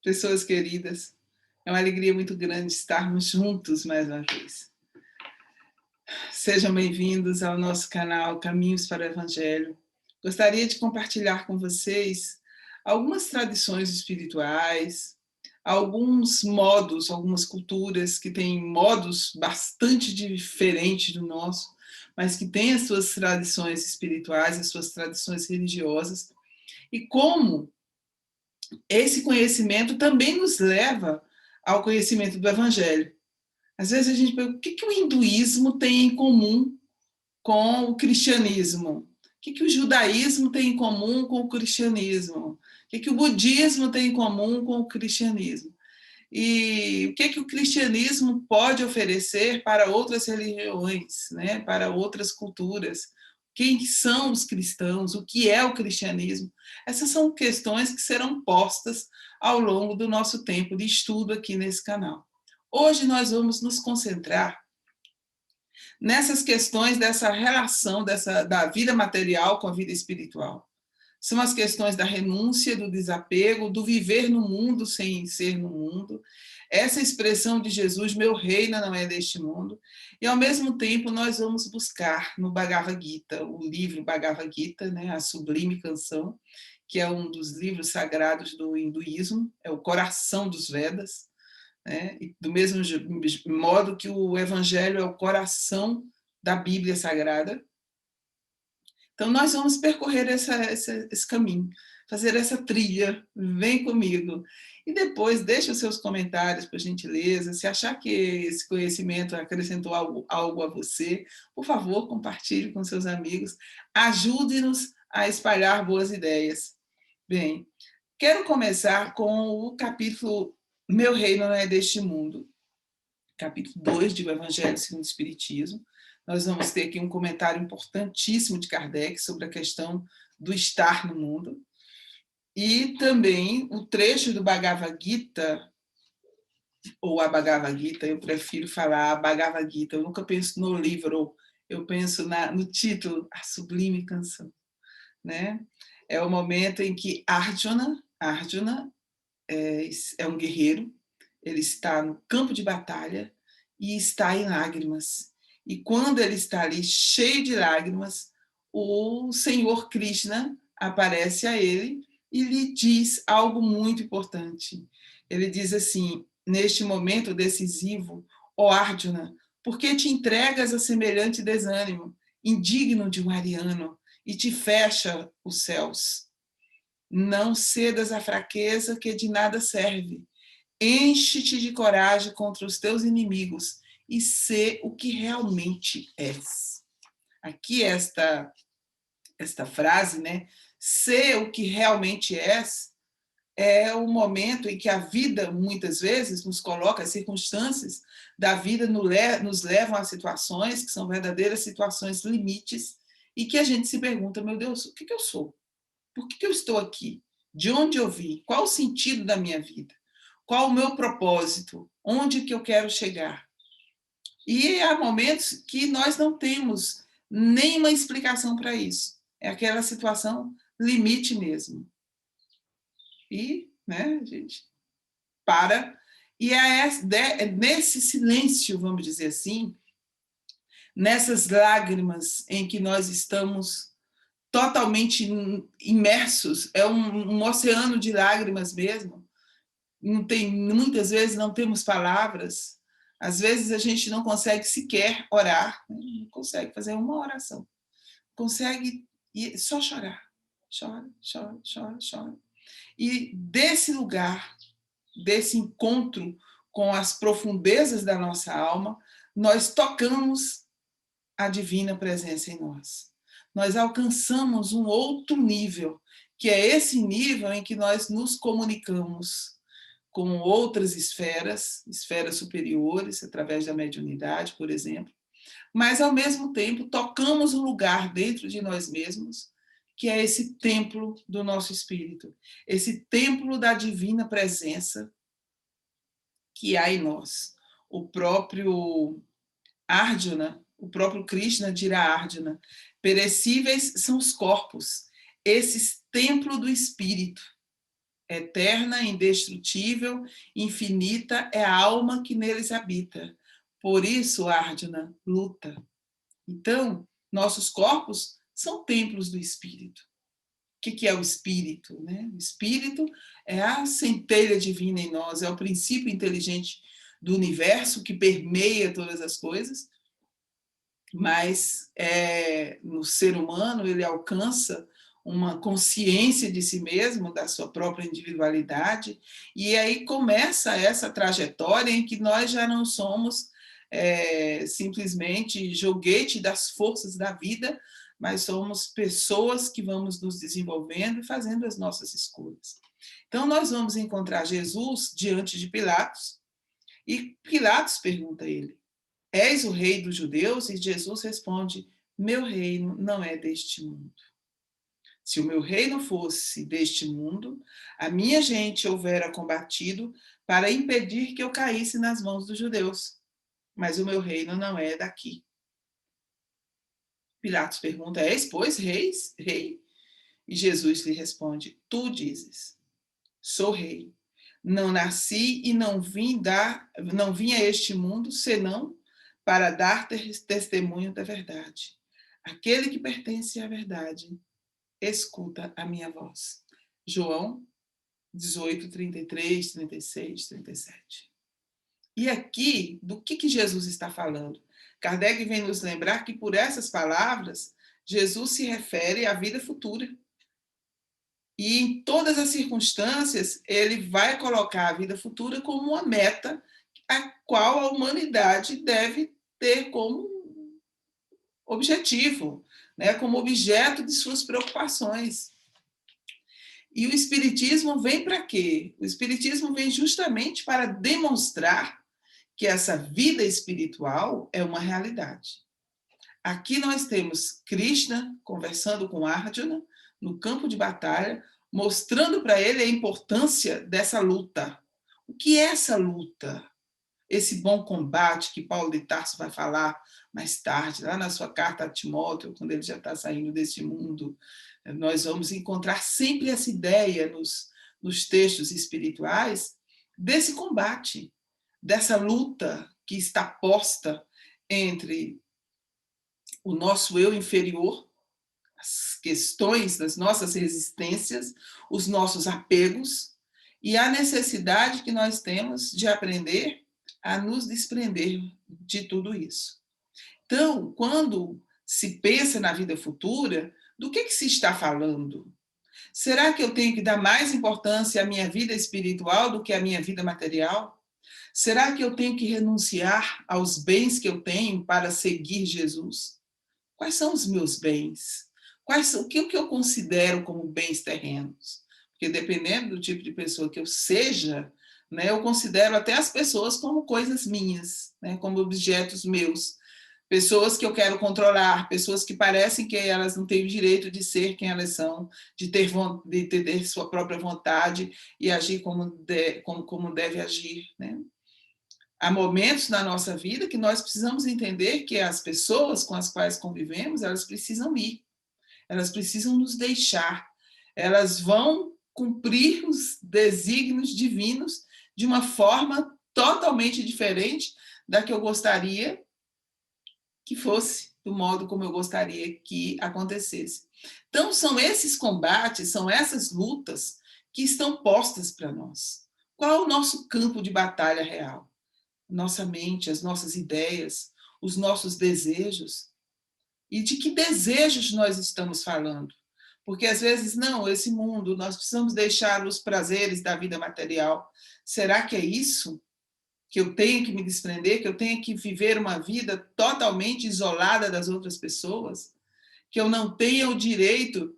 pessoas queridas. É uma alegria muito grande estarmos juntos mais uma vez. Sejam bem-vindos ao nosso canal Caminhos para o Evangelho. Gostaria de compartilhar com vocês algumas tradições espirituais, alguns modos, algumas culturas que têm modos bastante diferentes do nosso, mas que têm as suas tradições espirituais, as suas tradições religiosas, e como esse conhecimento também nos leva ao conhecimento do Evangelho. Às vezes a gente pergunta, o que o hinduísmo tem em comum com o cristianismo? O que o judaísmo tem em comum com o cristianismo? O que o budismo tem em comum com o cristianismo? E o que o cristianismo pode oferecer para outras religiões, né? Para outras culturas? Quem são os cristãos? O que é o cristianismo? Essas são questões que serão postas ao longo do nosso tempo de estudo aqui nesse canal. Hoje nós vamos nos concentrar nessas questões dessa relação da vida material com a vida espiritual. São as questões da renúncia, do desapego, do viver no mundo sem ser no mundo. Essa expressão de Jesus, meu reino não é deste mundo. E, ao mesmo tempo, nós vamos buscar no Bhagavad Gita, o livro Bhagavad Gita, né, a sublime canção, que é um dos livros sagrados do hinduísmo, é o coração dos Vedas, né? E do mesmo modo que o Evangelho é o coração da Bíblia Sagrada. Então, nós vamos percorrer esse caminho, fazer essa trilha, vem comigo. E depois, deixe os seus comentários, por gentileza. Se achar que esse conhecimento acrescentou algo a você, por favor, compartilhe com seus amigos. Ajude-nos a espalhar boas ideias. Bem, quero começar com o capítulo Meu Reino não é deste mundo, capítulo 2 do Evangelho segundo o Espiritismo. Nós vamos ter aqui um comentário importantíssimo de Kardec sobre a questão do estar no mundo. E também o trecho do Bhagavad Gita, ou a Bhagavad Gita, eu prefiro falar a Bhagavad Gita, eu nunca penso no livro, eu penso no título, a sublime canção. Né? É o momento em que Arjuna é um guerreiro, ele está no campo de batalha e está em lágrimas. E quando ele está ali cheio de lágrimas, o Senhor Krishna aparece a ele e lhe diz algo muito importante. Ele diz assim, neste momento decisivo, ó Arjuna, por que te entregas a semelhante desânimo, indigno de um ariano, e te fecha os céus? Não cedas à fraqueza que de nada serve. Enche-te de coragem contra os teus inimigos e sê o que realmente és. Aqui esta frase, né? Sê o que realmente és, é o momento em que a vida, muitas vezes, nos coloca, as circunstâncias da vida nos levam a situações que são verdadeiras situações limites e que a gente se pergunta, meu Deus, o que eu sou? Por que eu estou aqui? De onde eu vim? Qual o sentido da minha vida? Qual o meu propósito? Onde que eu quero chegar? E há momentos que nós não temos nenhuma explicação para isso. É aquela situação limite mesmo. E, né, a gente para. E é nesse silêncio, vamos dizer assim, nessas lágrimas em que nós estamos totalmente imersos, é um oceano de lágrimas mesmo. Muitas vezes não temos palavras, às vezes a gente não consegue sequer orar, não consegue fazer uma oração, consegue só chorar, chora, chora, chora, chora. E desse lugar, desse encontro com as profundezas da nossa alma, nós tocamos a divina presença em nós. Nós alcançamos um outro nível, que é esse nível em que nós nos comunicamos com outras esferas superiores, através da mediunidade, por exemplo, mas, ao mesmo tempo, tocamos um lugar dentro de nós mesmos, que é esse templo do nosso espírito, esse templo da divina presença que há em nós. O próprio Arjuna, o próprio Krishna dirá a Arjuna, perecíveis são os corpos, esses templo do espírito. Eterna, indestrutível, infinita é a alma que neles habita. Por isso, Arjuna, luta. Então, nossos corpos são templos do Espírito. O que é o Espírito? Né? O Espírito é a centelha divina em nós, é o princípio inteligente do universo que permeia todas as coisas, mas no ser humano ele alcança uma consciência de si mesmo, da sua própria individualidade, e aí começa essa trajetória em que nós já não somos simplesmente joguete das forças da vida, mas somos pessoas que vamos nos desenvolvendo e fazendo as nossas escolhas. Então, nós vamos encontrar Jesus diante de Pilatos, e Pilatos pergunta a ele: és o rei dos judeus? E Jesus responde: meu reino não é deste mundo. Se o meu reino fosse deste mundo, a minha gente houvera combatido para impedir que eu caísse nas mãos dos judeus. Mas o meu reino não é daqui. Pilatos pergunta: és, pois, rei? E Jesus lhe responde: tu dizes, sou rei. Não nasci e não vim a este mundo senão para dar testemunho da verdade. Aquele que pertence à verdade, escuta a minha voz. João 18, 33, 36, 37. E aqui, do que Jesus está falando? Kardec vem nos lembrar que por essas palavras, Jesus se refere à vida futura. E em todas as circunstâncias, ele vai colocar a vida futura como uma meta a qual a humanidade deve ter como objetivo, né, como objeto de suas preocupações. E o Espiritismo vem para quê? O Espiritismo vem justamente para demonstrar que essa vida espiritual é uma realidade. Aqui nós temos Krishna conversando com Arjuna no campo de batalha, mostrando para ele a importância dessa luta. O que é essa luta? Esse bom combate que Paulo de Tarso vai falar mais tarde, lá na sua carta a Timóteo, quando ele já está saindo deste mundo. Nós vamos encontrar sempre essa ideia nos textos espirituais desse combate, dessa luta que está posta entre o nosso eu inferior, as questões das nossas resistências, os nossos apegos e a necessidade que nós temos de aprender a nos desprender de tudo isso. Então, quando se pensa na vida futura, do que se está falando? Será que eu tenho que dar mais importância à minha vida espiritual do que à minha vida material? Será que eu tenho que renunciar aos bens que eu tenho para seguir Jesus? Quais são os meus bens? O que eu considero como bens terrenos? Porque dependendo do tipo de pessoa que eu seja, né, eu considero até as pessoas como coisas minhas, né, como objetos meus. Pessoas que eu quero controlar, pessoas que parecem que elas não têm o direito de ser quem elas são, de ter sua própria vontade e agir como deve agir, né? Há momentos na nossa vida que nós precisamos entender que as pessoas com as quais convivemos, elas precisam ir, elas precisam nos deixar, elas vão cumprir os desígnios divinos de uma forma totalmente diferente da que eu gostaria que fosse, do modo como eu gostaria que acontecesse. Então, são esses combates, são essas lutas que estão postas para nós. Qual é o nosso campo de batalha real? Nossa mente, as nossas ideias, os nossos desejos. E de que desejos nós estamos falando? Porque às vezes, não, esse mundo, nós precisamos deixar os prazeres da vida material. Será que é isso? Que eu tenho que me desprender? Que eu tenho que viver uma vida totalmente isolada das outras pessoas? Que eu não tenha o direito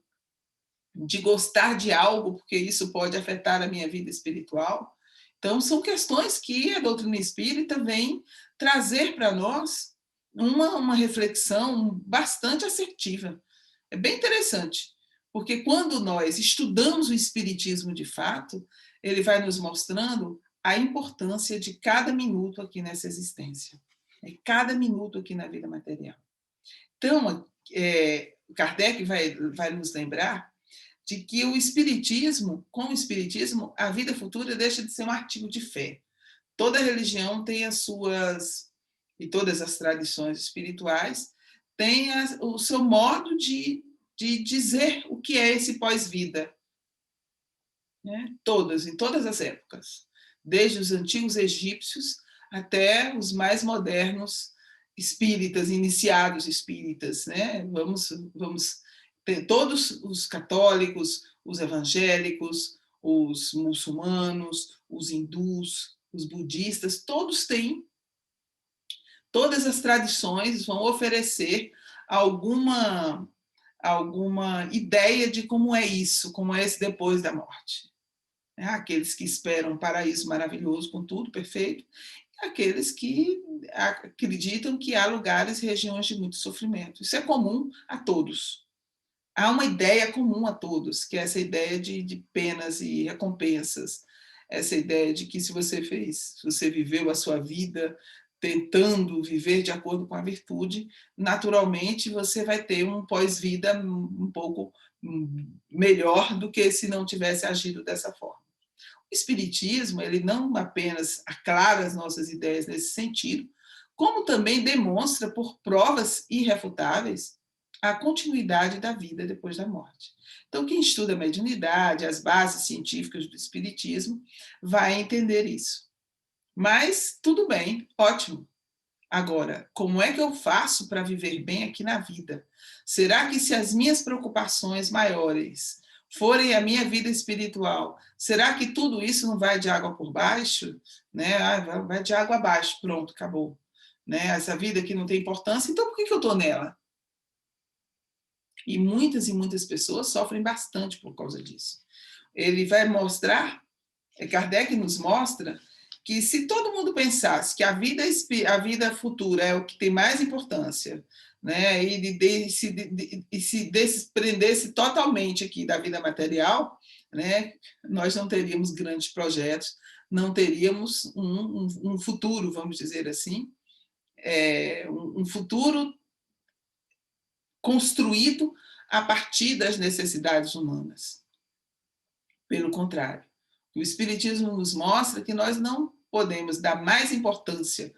de gostar de algo, porque isso pode afetar a minha vida espiritual? Então, são questões que a doutrina espírita vem trazer para nós uma reflexão bastante assertiva. É bem interessante, porque quando nós estudamos o espiritismo de fato, ele vai nos mostrando a importância de cada minuto aqui nessa existência, cada minuto aqui na vida material. Então, Kardec vai nos lembrar de que o espiritismo, com o espiritismo, a vida futura deixa de ser um artigo de fé. Toda religião tem as suas, e todas as tradições espirituais têm o seu modo de dizer o que é esse pós-vida, né? Todas, em todas as épocas, desde os antigos egípcios até os mais modernos espíritas, iniciados espíritas, né? Vamos ter todos os católicos, os evangélicos, os muçulmanos, os hindus, os budistas, todos têm, todas as tradições vão oferecer alguma ideia de como é isso, como é esse depois da morte. Aqueles que esperam um paraíso maravilhoso com tudo perfeito, aqueles que acreditam que há lugares e regiões de muito sofrimento. Isso é comum a todos. Há uma ideia comum a todos, que é essa ideia de penas e recompensas, essa ideia de que se você viveu a sua vida tentando viver de acordo com a virtude, naturalmente você vai ter um pós-vida um pouco melhor do que se não tivesse agido dessa forma. O espiritismo, ele não apenas aclara as nossas ideias nesse sentido, como também demonstra por provas irrefutáveis a continuidade da vida depois da morte. Então, quem estuda a mediunidade, as bases científicas do espiritismo, vai entender isso. Mas, tudo bem, ótimo. Agora, como é que eu faço para viver bem aqui na vida? Será que se as minhas preocupações maiores forem a minha vida espiritual, será que tudo isso não vai de água por baixo? Né? Vai de água abaixo, pronto, acabou. Né? Essa vida que não tem importância, então por que eu estou nela? E muitas pessoas sofrem bastante por causa disso. Ele vai mostrar, Kardec nos mostra, que se todo mundo pensasse que a vida futura é o que tem mais importância, né, e se desprendesse totalmente aqui da vida material, né, nós não teríamos grandes projetos, não teríamos um futuro, vamos dizer assim, um futuro construído a partir das necessidades humanas. Pelo contrário, o Espiritismo nos mostra que nós não podemos dar mais importância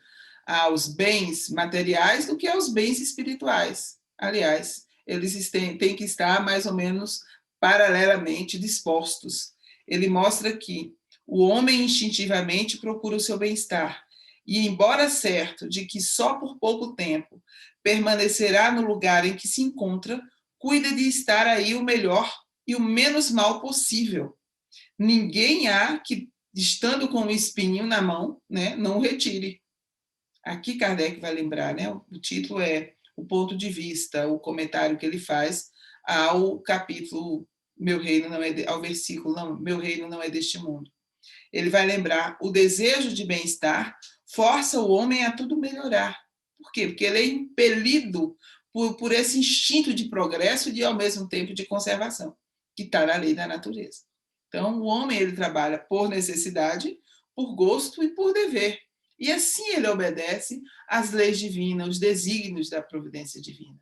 aos bens materiais do que aos bens espirituais. Aliás, eles têm que estar mais ou menos paralelamente dispostos. Ele mostra que o homem instintivamente procura o seu bem-estar, e embora certo de que só por pouco tempo permanecerá no lugar em que se encontra, cuida de estar aí o melhor e o menos mal possível. Ninguém há que, estando com um espinho na mão, né, não o retire. Aqui Kardec vai lembrar, né, o título é O Ponto de Vista, o comentário que ele faz ao capítulo Meu Reino não é ao versículo não, Meu Reino não é deste mundo. Ele vai lembrar: o desejo de bem-estar força o homem a tudo melhorar. Por quê? Porque ele é impelido por esse instinto de progresso e, ao mesmo tempo, de conservação, que está na lei da natureza. Então, o homem ele trabalha por necessidade, por gosto e por dever. E assim ele obedece às leis divinas, os desígnios da providência divina.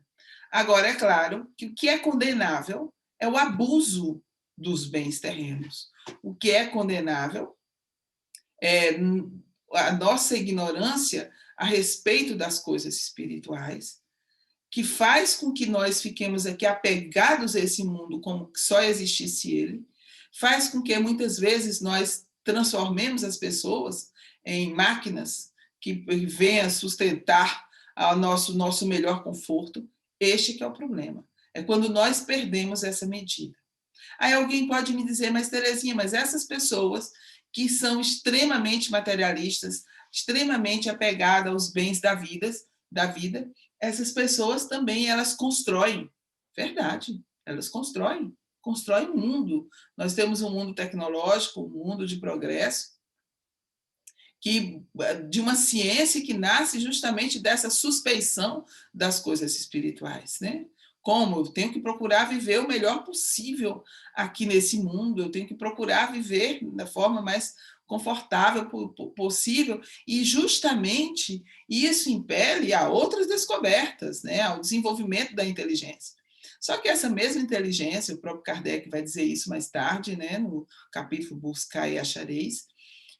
Agora, é claro que o que é condenável é o abuso dos bens terrenos. O que é condenável é a nossa ignorância a respeito das coisas espirituais, que faz com que nós fiquemos aqui apegados a esse mundo como que só existisse ele, faz com que muitas vezes nós transformemos as pessoas em máquinas que venham sustentar o nosso melhor conforto. Este que é o problema. É quando nós perdemos essa medida. Aí alguém pode me dizer: mas Terezinha, mas essas pessoas que são extremamente materialistas, extremamente apegadas aos bens da vida, essas pessoas também elas constroem. Verdade, elas constroem o mundo. Nós temos um mundo tecnológico, um mundo de progresso, de uma ciência que nasce justamente dessa suspeição das coisas espirituais, né? Como eu tenho que procurar viver o melhor possível aqui nesse mundo, eu tenho que procurar viver da forma mais confortável possível, e justamente isso impele a outras descobertas, né? Ao desenvolvimento da inteligência. Só que essa mesma inteligência, o próprio Kardec vai dizer isso mais tarde, né, no capítulo Buscar e Achareis,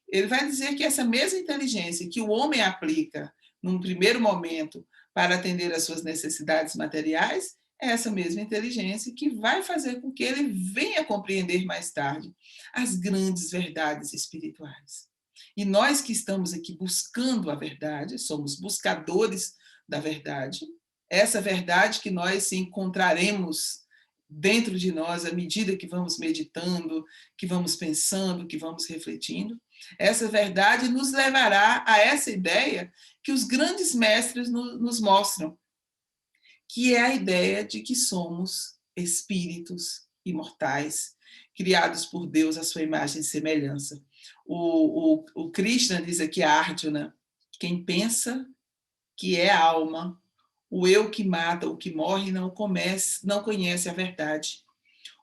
ele vai dizer que essa mesma inteligência que o homem aplica num primeiro momento para atender às suas necessidades materiais, é essa mesma inteligência que vai fazer com que ele venha compreender mais tarde as grandes verdades espirituais. E nós que estamos aqui buscando a verdade, somos buscadores da verdade, essa verdade que nós encontraremos dentro de nós à medida que vamos meditando, que vamos pensando, que vamos refletindo, essa verdade nos levará a essa ideia que os grandes mestres nos mostram, que é a ideia de que somos espíritos imortais, criados por Deus à sua imagem e semelhança. O Krishna diz aqui a Arjuna, quem pensa que é alma, o eu que mata, o que morre, não conhece a verdade.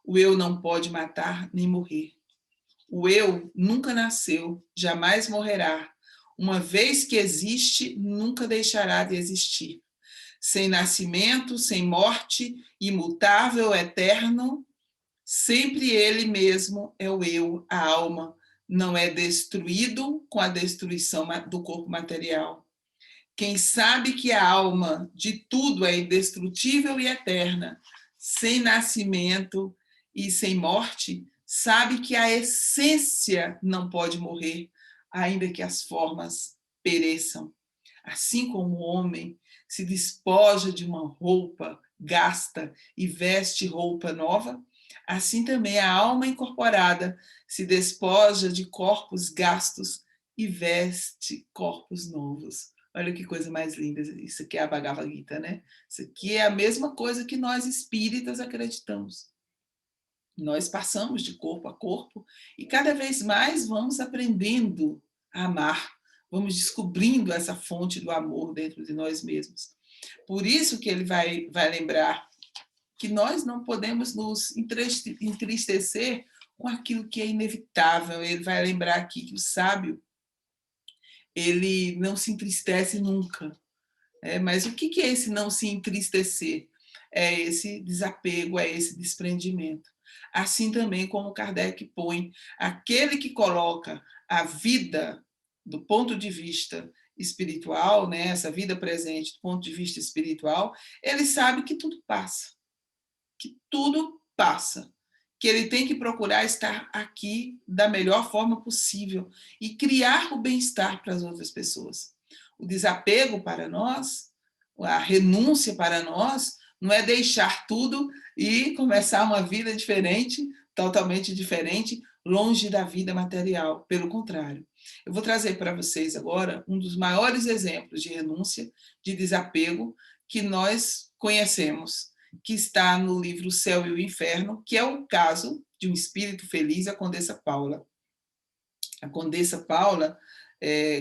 O eu não pode matar nem morrer. O eu nunca nasceu, jamais morrerá. Uma vez que existe, nunca deixará de existir. Sem nascimento, sem morte, imutável, eterno, sempre ele mesmo é o eu, a alma, não é destruído com a destruição do corpo material. Quem sabe que a alma de tudo é indestrutível e eterna, sem nascimento e sem morte, sabe que a essência não pode morrer, ainda que as formas pereçam. Assim como o homem se despoja de uma roupa, gasta e veste roupa nova, assim também a alma incorporada se despoja de corpos gastos e veste corpos novos. Olha que coisa mais linda, isso aqui é a Bhagavad Gita, né? Isso aqui é a mesma coisa que nós espíritas acreditamos. Nós passamos de corpo a corpo e cada vez mais vamos aprendendo a amar, vamos descobrindo essa fonte do amor dentro de nós mesmos. Por isso que ele vai lembrar que nós não podemos nos entristecer com aquilo que é inevitável. Ele vai lembrar aqui que o sábio, ele não se entristece nunca. Mas o que é esse não se entristecer? É esse desapego, é esse desprendimento. Assim também como Kardec põe, aquele que coloca a vida do ponto de vista espiritual, né, essa vida presente do ponto de vista espiritual, ele sabe que tudo passa, que ele tem que procurar estar aqui da melhor forma possível e criar o bem-estar para as outras pessoas. O desapego para nós, a renúncia para nós, não é deixar tudo e começar uma vida diferente, totalmente diferente, longe da vida material. Pelo contrário. Eu vou trazer para vocês agora um dos maiores exemplos de renúncia, de desapego que nós conhecemos, que está no livro O Céu e o Inferno, que é o caso de um espírito feliz, a Condessa Paula. A Condessa Paula,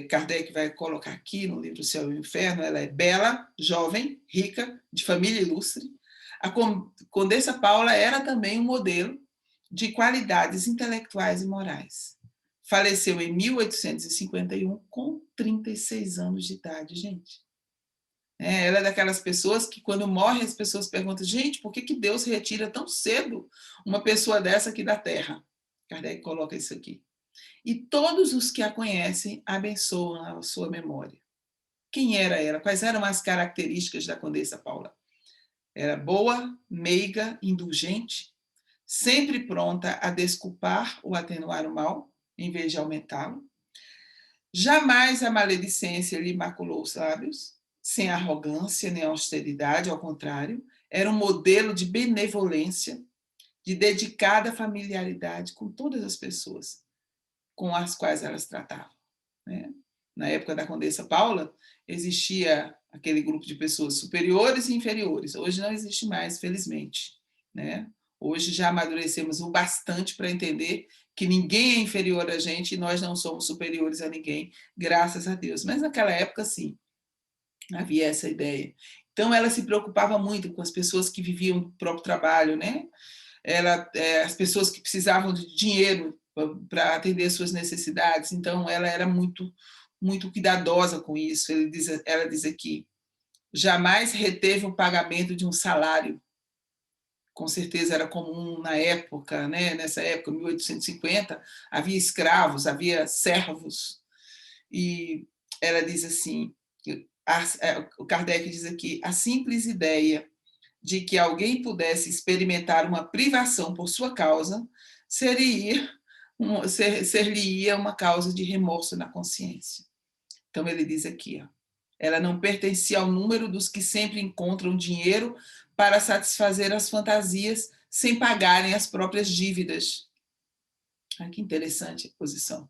Kardec vai colocar aqui no livro O Céu e o Inferno, ela é bela, jovem, rica, de família ilustre. A Condessa Paula era também um modelo de qualidades intelectuais e morais. Faleceu em 1851 com 36 anos de idade, gente. Ela é daquelas pessoas que, quando morre, as pessoas perguntam, gente, por que Deus retira tão cedo uma pessoa dessa aqui da Terra? Kardec coloca isso aqui. E todos os que a conhecem abençoam a sua memória. Quem era ela? Quais eram as características da Condessa Paula? Era boa, meiga, indulgente, sempre pronta a desculpar ou atenuar o mal, em vez de aumentá-lo. Jamais a maledicência lhe maculou os lábios, sem arrogância nem austeridade, ao contrário, era um modelo de benevolência, de dedicada familiaridade com todas as pessoas com as quais elas tratavam. Né? Na época da Condessa Paula, existia aquele grupo de pessoas superiores e inferiores. Hoje não existe mais, felizmente. Né? Hoje já amadurecemos o bastante para entender que ninguém é inferior a gente e nós não somos superiores a ninguém, graças a Deus. Mas naquela época, sim, havia essa ideia. Então, ela se preocupava muito com as pessoas que viviam do próprio trabalho, né? As pessoas que precisavam de dinheiro para atender suas necessidades. Então, ela era muito, muito cuidadosa com isso. Ela diz aqui, jamais reteve o pagamento de um salário. com certeza era comum na época, né? Nessa época, 1850, havia escravos, havia servos, e ela diz assim, o Kardec diz aqui, a simples ideia de que alguém pudesse experimentar uma privação por sua causa ser-lhe-ia uma causa de remorso na consciência. Então ele diz aqui, ó, ela não pertencia ao número dos que sempre encontram dinheiro para satisfazer as fantasias sem pagarem as próprias dívidas. Ah, que interessante a posição.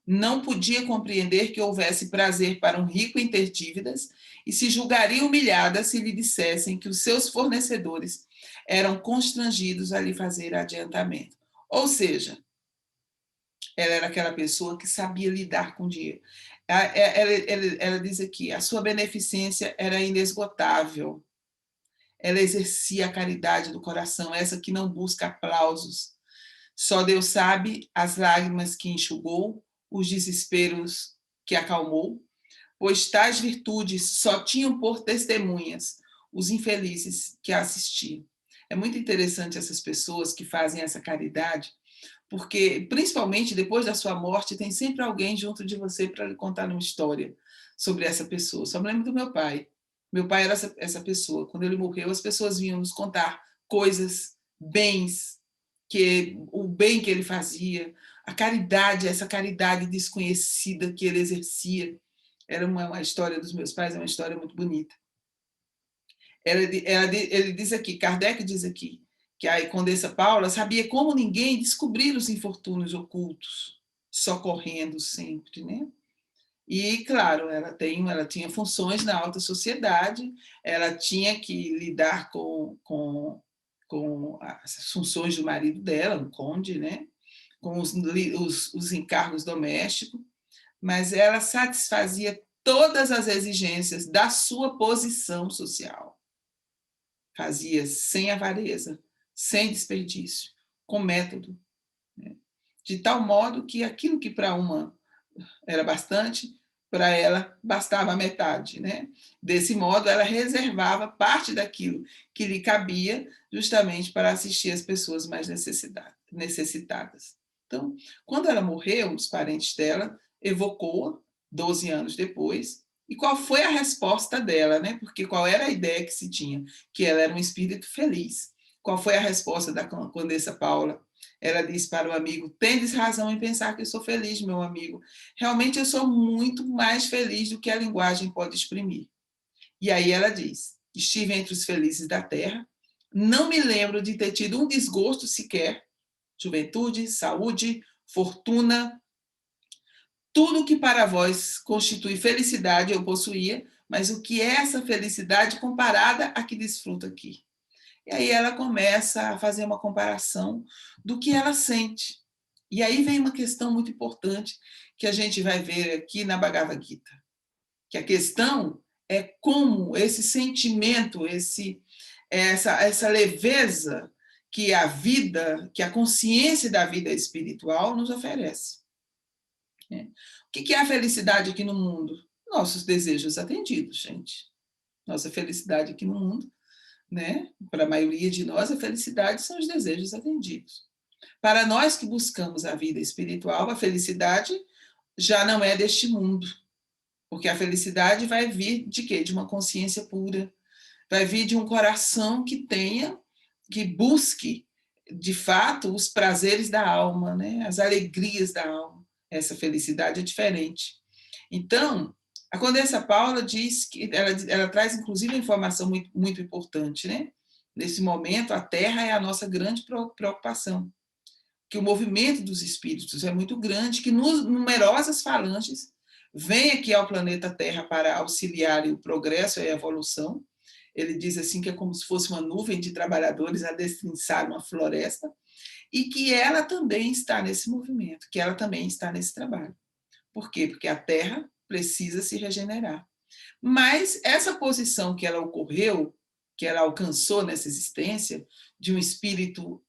Não podia compreender que houvesse prazer para um rico em ter dívidas e se julgaria humilhada se lhe dissessem que os seus fornecedores eram constrangidos a lhe fazer adiantamento. Ou seja, ela era aquela pessoa que sabia lidar com dinheiro. Ela diz aqui, a sua beneficência era inesgotável. Ela exercia a caridade do coração, essa que não busca aplausos. Só Deus sabe as lágrimas que enxugou, os desesperos que acalmou, pois tais virtudes só tinham por testemunhas os infelizes que a assistiam. É muito interessante essas pessoas que fazem essa caridade, porque, principalmente depois da sua morte, tem sempre alguém junto de você para lhe contar uma história sobre essa pessoa. Só me lembro do meu pai. Meu pai era essa pessoa. Quando ele morreu, as pessoas vinham nos contar coisas, bens, o bem que ele fazia, a caridade, essa caridade desconhecida que ele exercia. Era uma história dos meus pais, é uma história muito bonita. Ele diz aqui, Kardec diz aqui, que a Condessa Paula sabia como ninguém descobrir os infortúnios ocultos, socorrendo sempre, né? E, claro, ela tinha funções na alta sociedade, ela tinha que lidar com as funções do marido dela, o conde, né? Com os encargos domésticos, mas ela satisfazia todas as exigências da sua posição social. Fazia sem avareza, sem desperdício, com método, né? De tal modo que aquilo que para uma era bastante, para ela bastava a metade, né? Desse modo, ela reservava parte daquilo que lhe cabia justamente para assistir as pessoas mais necessitadas. Então, quando ela morreu, um dos parentes dela evocou-a 12 anos depois. E qual foi a resposta dela, né? Porque qual era a ideia que se tinha? Que ela era um espírito feliz. Qual foi a resposta da Condessa Paula? Ela disse para o amigo, tendes razão em pensar que eu sou feliz, meu amigo. Realmente eu sou muito mais feliz do que a linguagem pode exprimir. E aí ela diz, estive entre os felizes da terra, não me lembro de ter tido um desgosto sequer, juventude, saúde, fortuna, tudo que para vós constitui felicidade eu possuía, mas o que é essa felicidade comparada a que desfruto aqui? E aí ela começa a fazer uma comparação do que ela sente. E aí vem uma questão muito importante que a gente vai ver aqui na Bhagavad Gita, que a questão é como esse sentimento, essa leveza que a vida, que a consciência da vida espiritual nos oferece. O que é a felicidade aqui no mundo? Nossos desejos atendidos, gente. Nossa felicidade aqui no mundo, né? Para a maioria de nós, a felicidade são os desejos atendidos. Para nós que buscamos a vida espiritual, a felicidade já não é deste mundo, porque a felicidade vai vir de quê? De uma consciência pura, vai vir de um coração que busque, de fato, os prazeres da alma, né? As alegrias da alma. Essa felicidade é diferente. Então, a Condessa Paula diz que ela traz, inclusive, uma informação muito, muito importante, né? Nesse momento, a Terra é a nossa grande preocupação, que o movimento dos espíritos é muito grande, que numerosas falanges vêm aqui ao planeta Terra para auxiliar o progresso e a evolução. Ele diz assim que é como se fosse uma nuvem de trabalhadores a destrinçar uma floresta, e que ela também está nesse movimento, que ela também está nesse trabalho. Por quê? Porque a Terra precisa se regenerar. Mas essa posição que ela ocorreu, que ela alcançou nessa existência, de um espírito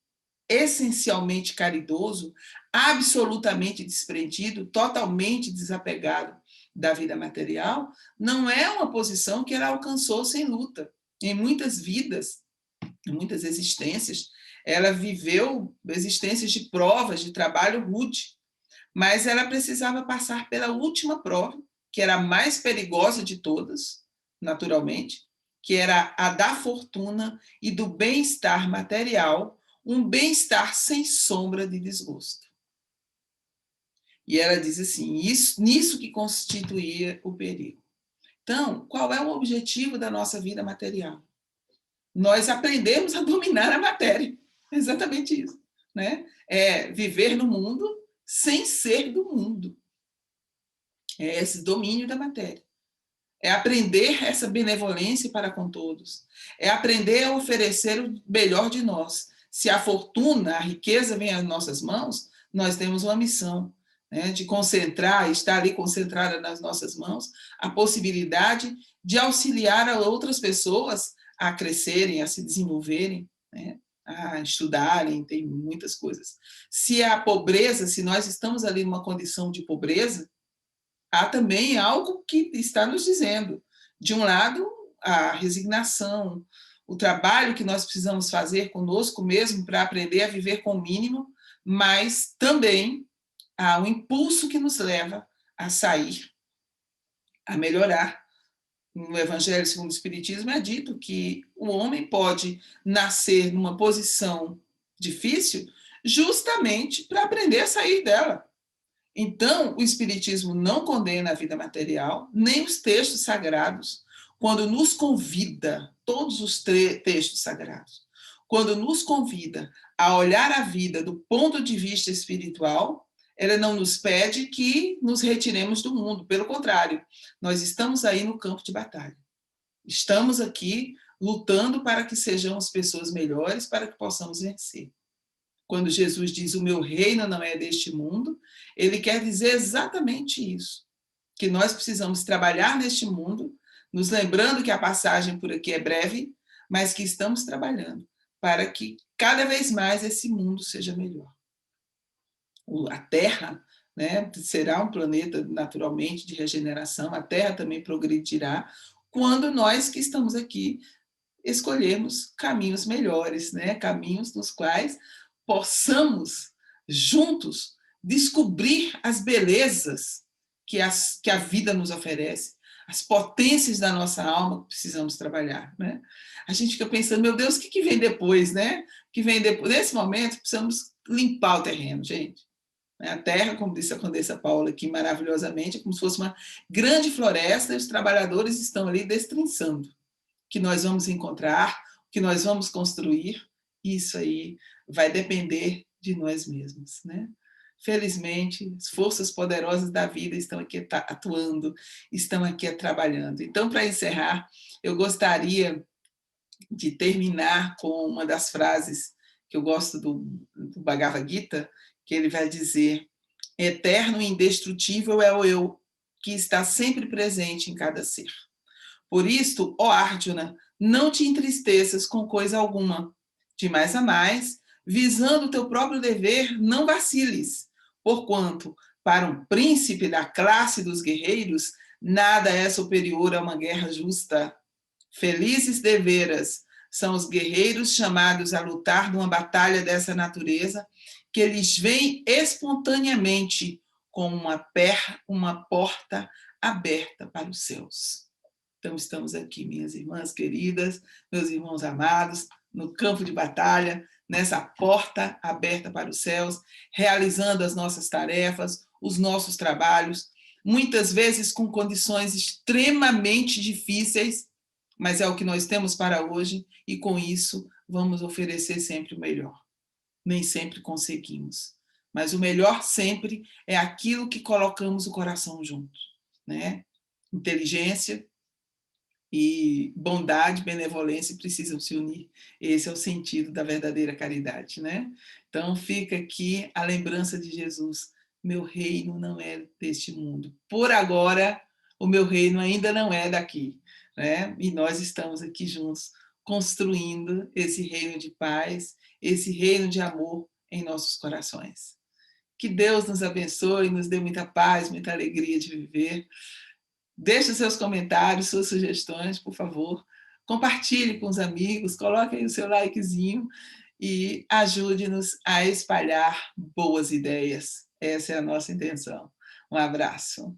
essencialmente caridoso, absolutamente desprendido, totalmente desapegado da vida material, não é uma posição que ela alcançou sem luta. Em muitas vidas, muitas existências, ela viveu existências de provas, de trabalho rude, mas ela precisava passar pela última prova, que era a mais perigosa de todas, naturalmente, que era a da fortuna e do bem-estar material, um bem-estar sem sombra de desgosto. E ela diz assim, nisso que constituía o perigo. Então, qual é o objetivo da nossa vida material? Nós aprendemos a dominar a matéria. É exatamente isso. Né? É viver no mundo sem ser do mundo. É esse domínio da matéria. É aprender essa benevolência para com todos. É aprender a oferecer o melhor de nós. Se a fortuna, a riqueza vem às nossas mãos, nós temos uma missão, né, de concentrar, estar ali concentrada nas nossas mãos, a possibilidade de auxiliar a outras pessoas a crescerem, a se desenvolverem, né, a estudarem, tem muitas coisas. Se a pobreza, se nós estamos ali numa condição de pobreza, há também algo que está nos dizendo. De um lado, a resignação, o trabalho que nós precisamos fazer conosco mesmo para aprender a viver com o mínimo, mas também há um impulso que nos leva a sair, a melhorar. No Evangelho segundo o Espiritismo é dito que o homem pode nascer numa posição difícil justamente para aprender a sair dela. Então, o Espiritismo não condena a vida material, nem os textos sagrados, quando nos convida, todos os textos sagrados, quando nos convida a olhar a vida do ponto de vista espiritual, ela não nos pede que nos retiremos do mundo, pelo contrário, nós estamos aí no campo de batalha. Estamos aqui lutando para que sejamos pessoas melhores, para que possamos vencer. Quando Jesus diz o meu reino não é deste mundo, ele quer dizer exatamente isso, que nós precisamos trabalhar neste mundo, nos lembrando que a passagem por aqui é breve, mas que estamos trabalhando para que cada vez mais esse mundo seja melhor. A Terra, né, será um planeta naturalmente de regeneração, a Terra também progredirá quando nós que estamos aqui escolhermos caminhos melhores, né, caminhos nos quais possamos, juntos, descobrir as belezas que a vida nos oferece, as potências da nossa alma que precisamos trabalhar. Né? A gente fica pensando, meu Deus, o que vem depois? Né? O que vem depois? Nesse momento, precisamos limpar o terreno, gente. A terra, como disse a Condessa Paula aqui maravilhosamente, é como se fosse uma grande floresta e os trabalhadores estão ali destrinçando. O que nós vamos encontrar, o que nós vamos construir, isso aí vai depender de nós mesmos, né? Felizmente, as forças poderosas da vida estão aqui atuando, estão aqui trabalhando. Então, para encerrar, eu gostaria de terminar com uma das frases que eu gosto do Bhagavad Gita, que ele vai dizer: eterno e indestrutível é o eu, que está sempre presente em cada ser. Por isto, ó Arjuna, não te entristeças com coisa alguma. De mais a mais, visando o teu próprio dever, não vaciles, porquanto, para um príncipe da classe dos guerreiros, nada é superior a uma guerra justa. Felizes deveras são os guerreiros chamados a lutar numa batalha dessa natureza, que eles vêm espontaneamente como uma porta aberta para os céus. Então, estamos aqui, minhas irmãs queridas, meus irmãos amados, no campo de batalha, nessa porta aberta para os céus, realizando as nossas tarefas, os nossos trabalhos, muitas vezes com condições extremamente difíceis, mas é o que nós temos para hoje e, com isso, vamos oferecer sempre o melhor. Nem sempre conseguimos, mas o melhor sempre é aquilo que colocamos o coração junto, né? Inteligência e bondade, benevolência precisam se unir. Esse é o sentido da verdadeira caridade, né? Então fica aqui a lembrança de Jesus. Meu reino não é deste mundo. Por agora, o meu reino ainda não é daqui, né? E nós estamos aqui juntos construindo esse reino de paz, esse reino de amor em nossos corações. Que Deus nos abençoe, nos dê muita paz, muita alegria de viver. Deixe seus comentários, suas sugestões, por favor. compartilhe com os amigos, coloque aí o seu likezinho e ajude-nos a espalhar boas ideias. Essa é a nossa intenção. Um abraço.